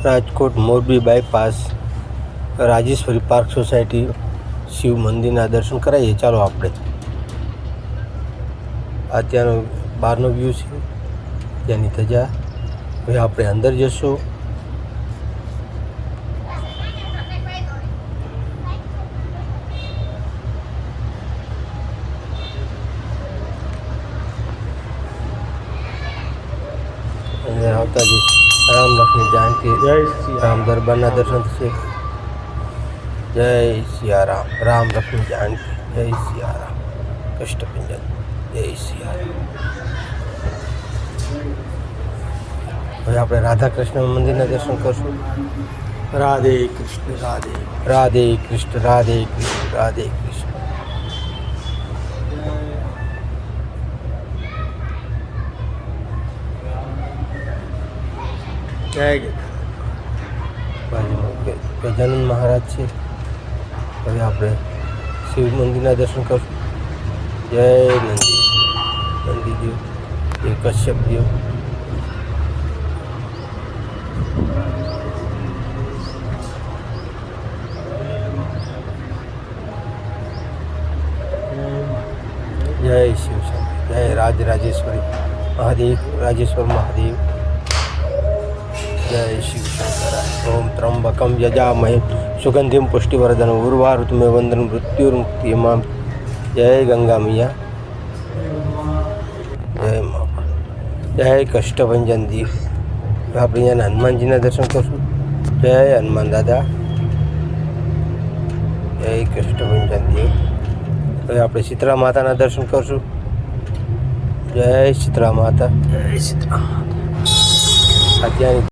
Rajkot Morbi bypass Rajeshwari park society Shiv મંદિરના દર્શન કરાવીએ. ચાલો આપણે આ ત્યાંનો બહારનો વ્યૂ છે, ત્યાંની ધજા. હવે આપણે અંદર જશું. અંદર આવતા જ રામ લક્ષ્મણ જાનકી જય શ્રી રામ દરબારના દર્શન થશે. જય સિયારામ. રામ લક્ષ્મણ જાનકી જય સિયારામ. કષ્ટભંજન જય સિયારામ. હવે આપણે રાધા કૃષ્ણ મંદિરના દર્શન કરશું. રાધે કૃષ્ણ રાધે રાધે કૃષ્ણ રાધે કૃષ્ણ રાધે કૃષ્ણ. ગજાનંદ મહારાજ છે. હવે આપણે શિવ મંદિરના દર્શન કરશું. જય નંદી નંદીદેવ, જય કશ્યપ દેવ. જય શિવ શંકર, જય રાજેશ્વરી મહાદેવ, રાજેશ્વર મહાદેવ. જય શિવ શંકરાય. ઓમ ત્રંબકમ યજામહે સુગંધિમ પુષ્ટિવર્ધન ઉર્વારુતમે વંદન મૃત્યુર્મુક્તિમામ. જય ગંગા મૈયા, જય મા, જય કષ્ટભંજન દેવ. આપણે અહીંયાના હનુમાનજીના દર્શન કરશું. જય હનુમાન દાદા, જય કષ્ટભંજન દેવ. હવે આપણે શીતળા માતાના દર્શન કરશું. જય શીતળા માતા, જય શીતળા માતા. અત્યારની